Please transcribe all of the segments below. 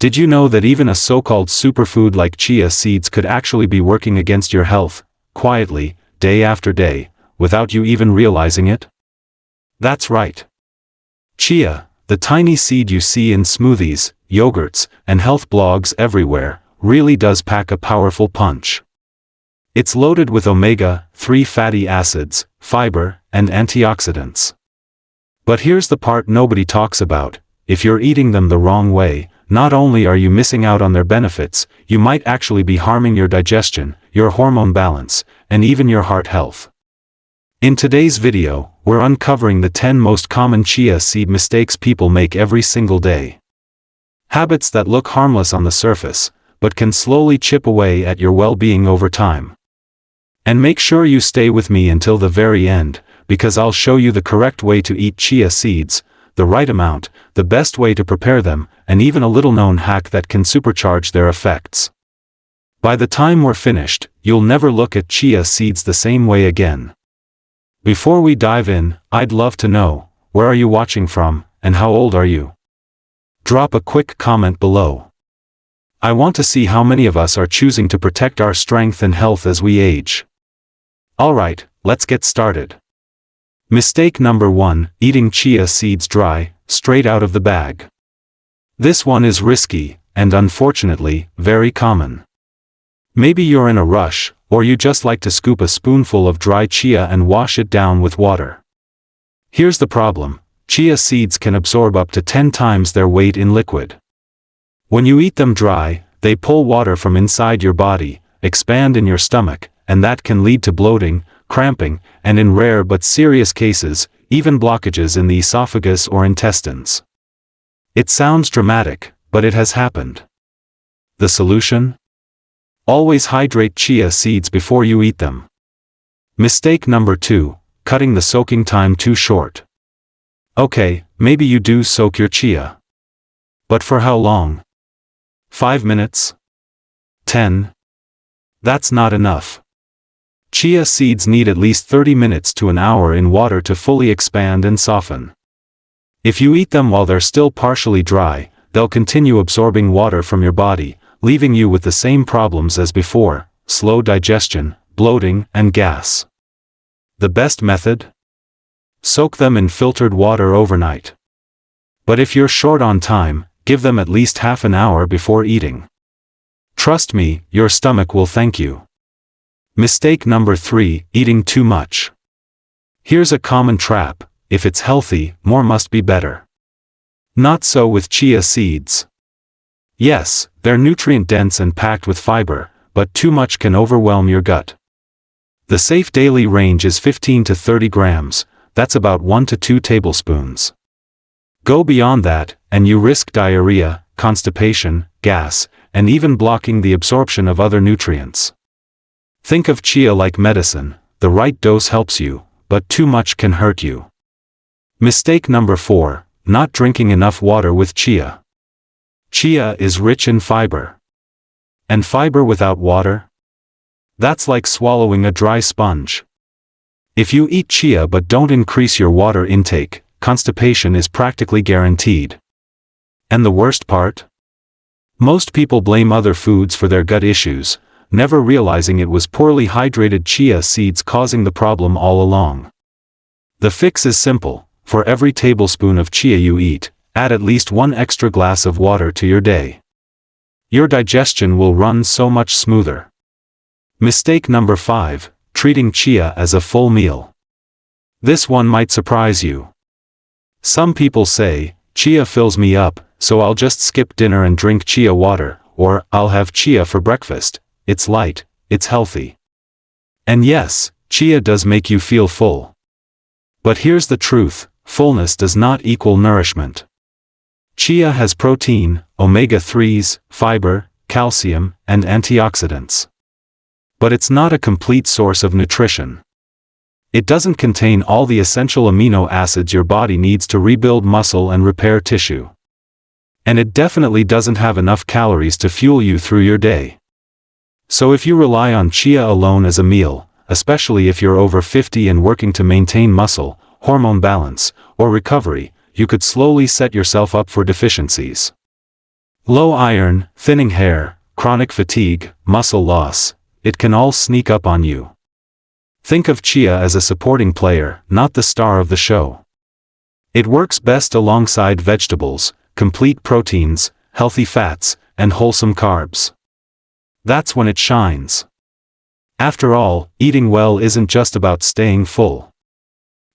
Did you know that even a so-called superfood like chia seeds could actually be working against your health, quietly, day after day, without you even realizing it? That's right. Chia, the tiny seed you see in smoothies, yogurts, and health blogs everywhere, really does pack a powerful punch. It's loaded with omega-3 fatty acids, fiber, and antioxidants. But here's the part nobody talks about: if you're eating them the wrong way, not only are you missing out on their benefits, you might actually be harming your digestion, your hormone balance, and even your heart health. In today's video, we're uncovering the 10 most common chia seed mistakes people make every single day. Habits that look harmless on the surface, but can slowly chip away at your well-being over time. And make sure you stay with me until the very end, because I'll show you the correct way to eat chia seeds, the right amount, the best way to prepare them, and even a little-known hack that can supercharge their effects. By the time we're finished, you'll never look at chia seeds the same way again. Before we dive in, I'd love to know, where are you watching from, and how old are you? Drop a quick comment below. I want to see how many of us are choosing to protect our strength and health as we age. Alright, let's get started. Mistake number 1, eating chia seeds dry, straight out of the bag. This one is risky, and unfortunately, very common. Maybe you're in a rush, or you just like to scoop a spoonful of dry chia and wash it down with water. Here's the problem: chia seeds can absorb up to 10 times their weight in liquid. When you eat them dry, they pull water from inside your body, expand in your stomach, and that can lead to bloating, cramping, and in rare but serious cases, even blockages in the esophagus or intestines. It sounds dramatic, but it has happened. The solution? Always hydrate chia seeds before you eat them. Mistake number 2, cutting the soaking time too short. Okay, maybe you do soak your chia. But for how long? 5 minutes? 10? That's not enough. Chia seeds need at least 30 minutes to an hour in water to fully expand and soften. If you eat them while they're still partially dry, they'll continue absorbing water from your body, leaving you with the same problems as before: slow digestion, bloating, and gas. The best method? Soak them in filtered water overnight. But if you're short on time, give them at least half an hour before eating. Trust me, your stomach will thank you. Mistake number 3, eating too much. Here's a common trap: if it's healthy, more must be better. Not so with chia seeds. Yes, they're nutrient-dense and packed with fiber, but too much can overwhelm your gut. The safe daily range is 15 to 30 grams, that's about 1 to 2 tablespoons. Go beyond that, and you risk diarrhea, constipation, gas, and even blocking the absorption of other nutrients. Think of chia like medicine: the right dose helps you, but too much can hurt you. Mistake number 4, not drinking enough water with chia. Chia is rich in fiber. And fiber without water? That's like swallowing a dry sponge. If you eat chia but don't increase your water intake, constipation is practically guaranteed. And the worst part? Most people blame other foods for their gut issues, never realizing it was poorly hydrated chia seeds causing the problem all along. The fix is simple: for every tablespoon of chia you eat, add at least 1 extra glass of water to your day. Your digestion will run so much smoother. Mistake number 5, treating chia as a full meal. This one might surprise you. Some people say, chia fills me up, so I'll just skip dinner and drink chia water, or I'll have chia for breakfast. It's light, it's healthy. And yes, chia does make you feel full. But here's the truth: fullness does not equal nourishment. Chia has protein, omega-3s, fiber, calcium, and antioxidants. But it's not a complete source of nutrition. It doesn't contain all the essential amino acids your body needs to rebuild muscle and repair tissue. And it definitely doesn't have enough calories to fuel you through your day. So if you rely on chia alone as a meal, especially if you're over 50 and working to maintain muscle, hormone balance, or recovery, you could slowly set yourself up for deficiencies. Low iron, thinning hair, chronic fatigue, muscle loss, it can all sneak up on you. Think of chia as a supporting player, not the star of the show. It works best alongside vegetables, complete proteins, healthy fats, and wholesome carbs. That's when it shines. After all, eating well isn't just about staying full.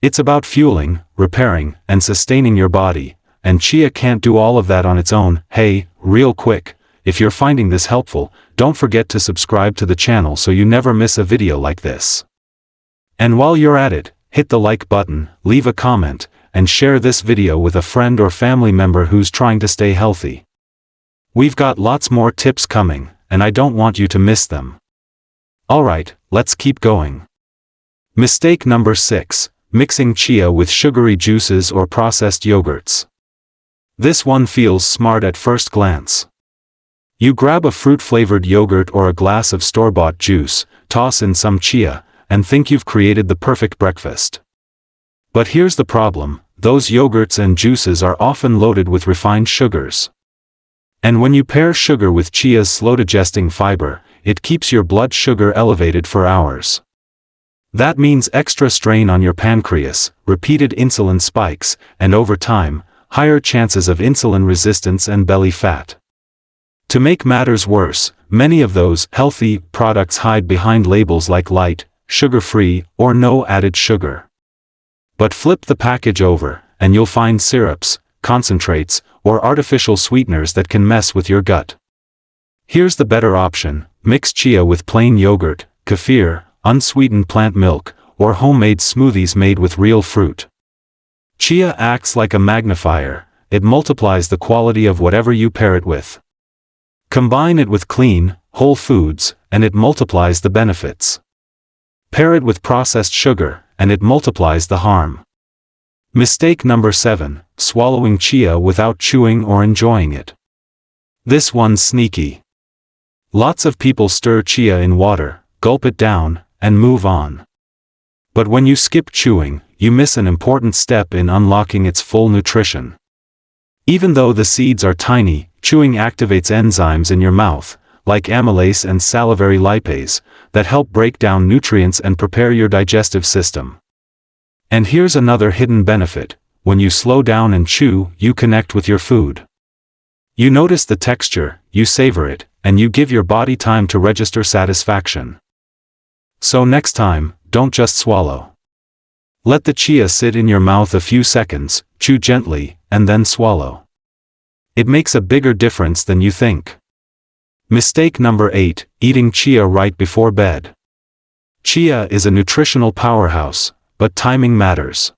It's about fueling, repairing, and sustaining your body, and chia can't do all of that on its own. Hey, real quick, if you're finding this helpful, don't forget to subscribe to the channel so you never miss a video like this. And while you're at it, hit the like button, leave a comment, and share this video with a friend or family member who's trying to stay healthy. We've got lots more tips coming, and I don't want you to miss them. Alright, let's keep going. Mistake number 6, mixing chia with sugary juices or processed yogurts. This one feels smart at first glance. You grab a fruit-flavored yogurt or a glass of store-bought juice, toss in some chia, and think you've created the perfect breakfast. But here's the problem, those yogurts and juices are often loaded with refined sugars. And when you pair sugar with chia's slow-digesting fiber, it keeps your blood sugar elevated for hours. That means extra strain on your pancreas, repeated insulin spikes, and over time, higher chances of insulin resistance and belly fat. To make matters worse, many of those healthy products hide behind labels like light, sugar-free, or no added sugar. But flip the package over, and you'll find syrups, concentrates, or artificial sweeteners that can mess with your gut. Here's the better option, mix chia with plain yogurt, kefir, unsweetened plant milk, or homemade smoothies made with real fruit. Chia acts like a magnifier, it multiplies the quality of whatever you pair it with. Combine it with clean, whole foods, and it multiplies the benefits. Pair it with processed sugar, and it multiplies the harm. Mistake number 7, swallowing chia without chewing or enjoying it. This one's sneaky. Lots of people stir chia in water, gulp it down, and move on. But when you skip chewing, you miss an important step in unlocking its full nutrition. Even though the seeds are tiny, chewing activates enzymes in your mouth, like amylase and salivary lipase, that help break down nutrients and prepare your digestive system. And here's another hidden benefit, when you slow down and chew, you connect with your food. You notice the texture, you savor it, and you give your body time to register satisfaction. So next time, don't just swallow. Let the chia sit in your mouth a few seconds, chew gently, and then swallow. It makes a bigger difference than you think. Mistake number 8, eating chia right before bed. Chia is a nutritional powerhouse, but timing matters.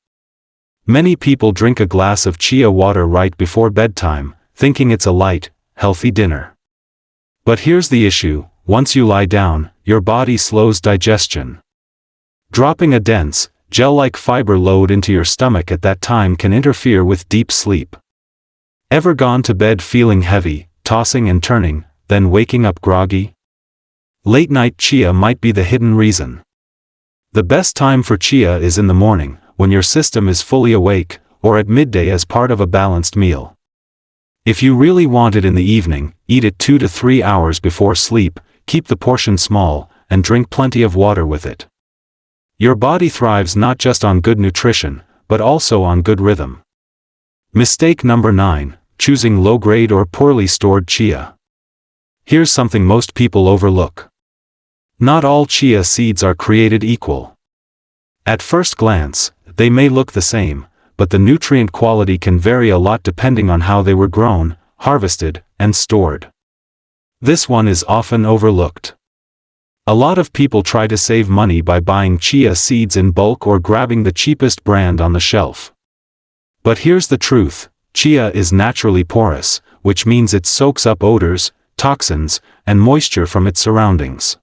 Many people drink a glass of chia water right before bedtime, thinking it's a light, healthy dinner. But here's the issue, once you lie down, your body slows digestion. Dropping a dense, gel-like fiber load into your stomach at that time can interfere with deep sleep. Ever gone to bed feeling heavy, tossing and turning, then waking up groggy? Late-night chia might be the hidden reason. The best time for chia is in the morning, when your system is fully awake, or at midday as part of a balanced meal. If you really want it in the evening, eat it 2 to 3 hours before sleep, keep the portion small, and drink plenty of water with it. Your body thrives not just on good nutrition, but also on good rhythm. Mistake number 9, choosing low-grade or poorly stored chia. Here's something most people overlook. Not all chia seeds are created equal. At first glance, they may look the same, but the nutrient quality can vary a lot depending on how they were grown, harvested, and stored. This one is often overlooked. A lot of people try to save money by buying chia seeds in bulk or grabbing the cheapest brand on the shelf. But here's the truth, chia is naturally porous, which means it soaks up odors, toxins, and moisture from its surroundings.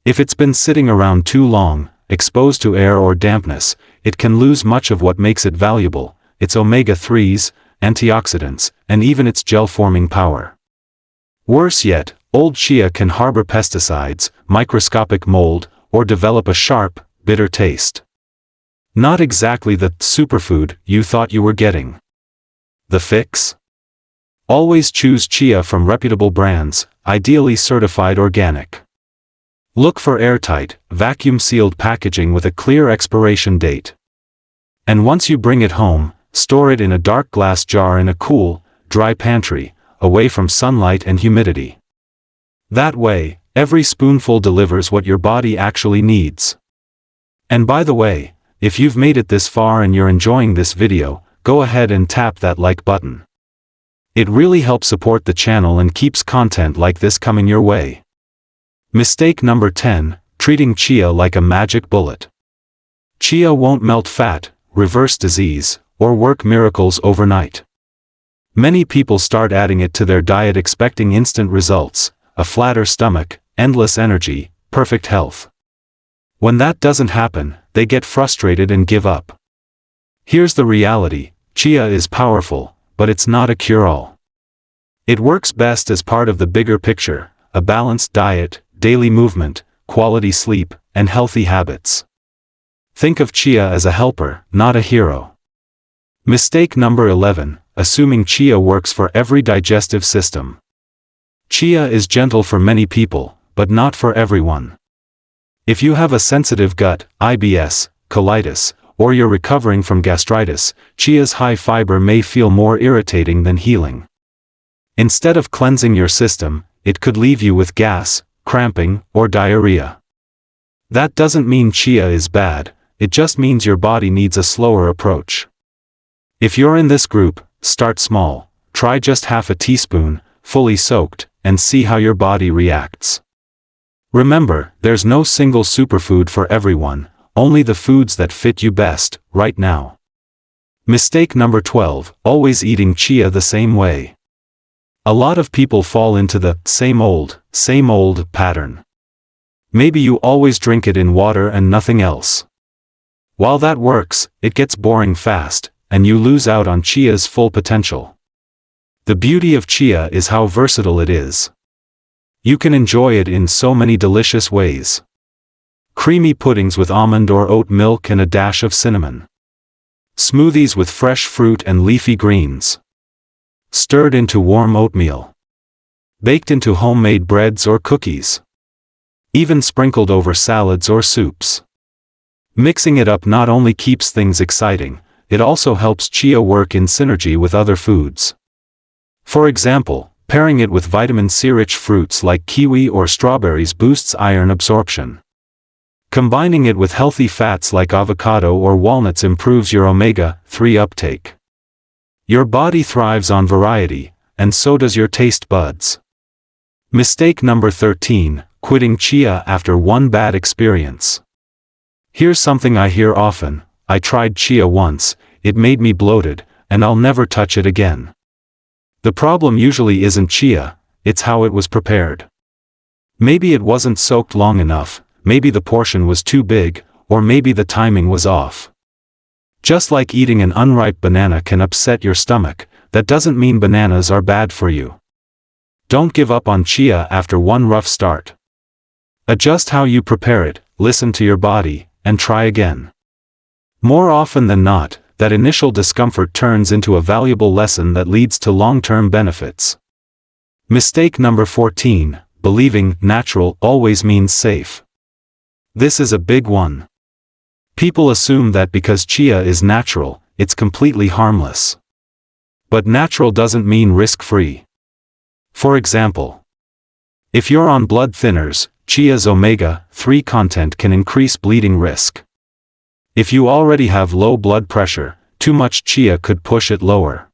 If it's been sitting around too long, exposed to air or dampness, it can lose much of what makes it valuable, its omega-3s, antioxidants, and even its gel-forming power. Worse yet, old chia can harbor pesticides, microscopic mold, or develop a sharp, bitter taste. Not exactly the superfood you thought you were getting. The fix? Always choose chia from reputable brands, ideally certified organic. Look for airtight, vacuum-sealed packaging with a clear expiration date. And once you bring it home, store it in a dark glass jar in a cool, dry pantry, away from sunlight and humidity. That way, every spoonful delivers what your body actually needs. And by the way, if you've made it this far and you're enjoying this video, go ahead and tap that like button. It really helps support the channel and keeps content like this coming your way. Mistake number 10, treating chia like a magic bullet. Chia won't melt fat, reverse disease, or work miracles overnight. Many people start adding it to their diet expecting instant results, a flatter stomach, endless energy, perfect health. When that doesn't happen, they get frustrated and give up. Here's the reality, chia is powerful, but it's not a cure-all. It works best as part of the bigger picture, a balanced diet, daily movement, quality sleep, and healthy habits. Think of chia as a helper, not a hero. Mistake number 11, assuming chia works for every digestive system. Chia is gentle for many people, but not for everyone. If you have a sensitive gut, IBS, colitis, or you're recovering from gastritis, chia's high fiber may feel more irritating than healing. Instead of cleansing your system, it could leave you with gas, cramping, or diarrhea. That doesn't mean chia is bad, it just means your body needs a slower approach. If you're in this group, start small, try just half a teaspoon, fully soaked, and see how your body reacts. Remember, there's no single superfood for everyone, only the foods that fit you best, right now. Mistake number 12, always eating chia the same way. A lot of people fall into the same old pattern. Maybe you always drink it in water and nothing else. While that works, it gets boring fast, and you lose out on chia's full potential. The beauty of chia is how versatile it is. You can enjoy it in so many delicious ways. Creamy puddings with almond or oat milk and a dash of cinnamon. Smoothies with fresh fruit and leafy greens. Stirred into warm oatmeal. Baked into homemade breads or cookies. Even sprinkled over salads or soups. Mixing it up not only keeps things exciting, it also helps chia work in synergy with other foods. For example, pairing it with vitamin C-rich fruits like kiwi or strawberries boosts iron absorption. Combining it with healthy fats like avocado or walnuts improves your omega-3 uptake. Your body thrives on variety, and so does your taste buds. Mistake number 13, quitting chia after one bad experience. Here's something I hear often: I tried chia once, it made me bloated, and I'll never touch it again. The problem usually isn't chia, it's how it was prepared. Maybe it wasn't soaked long enough, maybe the portion was too big, or maybe the timing was off. Just like eating an unripe banana can upset your stomach, that doesn't mean bananas are bad for you. Don't give up on chia after one rough start. Adjust how you prepare it, listen to your body, and try again. More often than not, that initial discomfort turns into a valuable lesson that leads to long-term benefits. Mistake number 14, believing natural always means safe. This is a big one. People assume that because chia is natural, it's completely harmless. But natural doesn't mean risk-free. For example, if you're on blood thinners, chia's omega-3 content can increase bleeding risk. If you already have low blood pressure, too much chia could push it lower.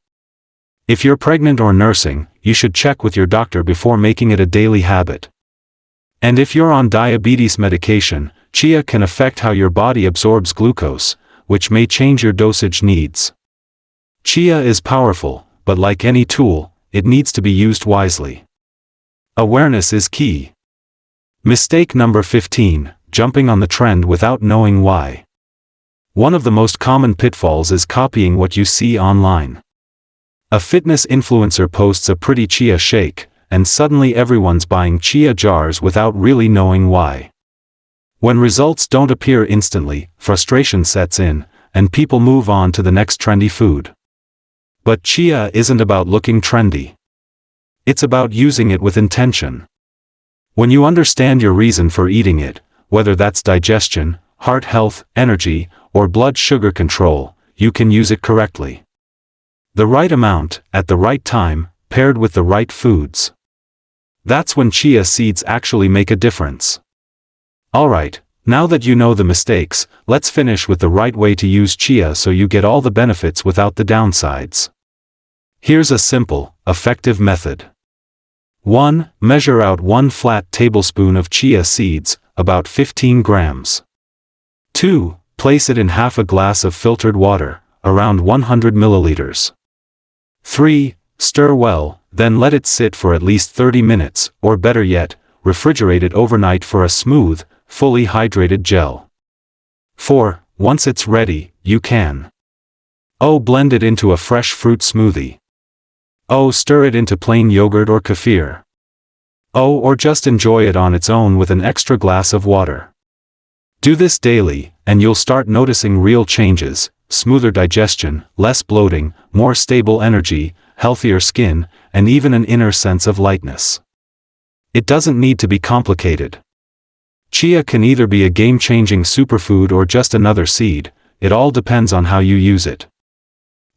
If you're pregnant or nursing, you should check with your doctor before making it a daily habit. And if you're on diabetes medication, chia can affect how your body absorbs glucose, which may change your dosage needs. Chia is powerful, but like any tool, it needs to be used wisely. Awareness is key. Mistake number 15, jumping on the trend without knowing why. One of the most common pitfalls is copying what you see online. A fitness influencer posts a pretty chia shake, and suddenly everyone's buying chia jars without really knowing why. When results don't appear instantly, frustration sets in, and people move on to the next trendy food. But chia isn't about looking trendy. It's about using it with intention. When you understand your reason for eating it, whether that's digestion, heart health, energy, or blood sugar control, you can use it correctly. The right amount, at the right time, paired with the right foods. That's when chia seeds actually make a difference. Alright, now that you know the mistakes, let's finish with the right way to use chia so you get all the benefits without the downsides. Here's a simple, effective method. 1. Measure out 1 flat tablespoon of chia seeds, about 15 grams. 2. Place it in half a glass of filtered water, around 100 milliliters. 3. Stir well, then let it sit for at least 30 minutes, or better yet, refrigerate it overnight for a smooth, fully hydrated gel. 4. Once it's ready, you can blend it into a fresh fruit smoothie. Stir it into plain yogurt or kefir. Or just enjoy it on its own with an extra glass of water. Do this daily, and you'll start noticing real changes: smoother digestion, less bloating, more stable energy, healthier skin, and even an inner sense of lightness. It doesn't need to be complicated. Chia can either be a game-changing superfood or just another seed. It all depends on how you use it.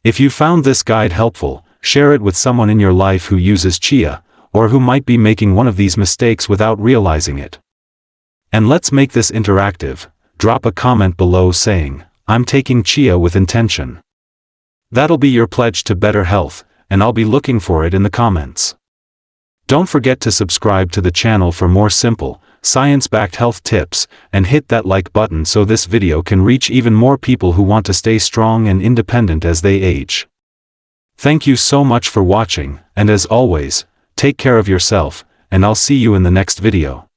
If you found this guide helpful, share it with someone in your life who uses chia, or who might be making one of these mistakes without realizing it. And let's make this interactive. Drop a comment below saying, "I'm taking chia with intention." That'll be your pledge to better health, and I'll be looking for it in the comments. Don't forget to subscribe to the channel for more simple, science-backed health tips, and hit that like button so this video can reach even more people who want to stay strong and independent as they age. Thank you so much for watching, and as always, take care of yourself, and I'll see you in the next video.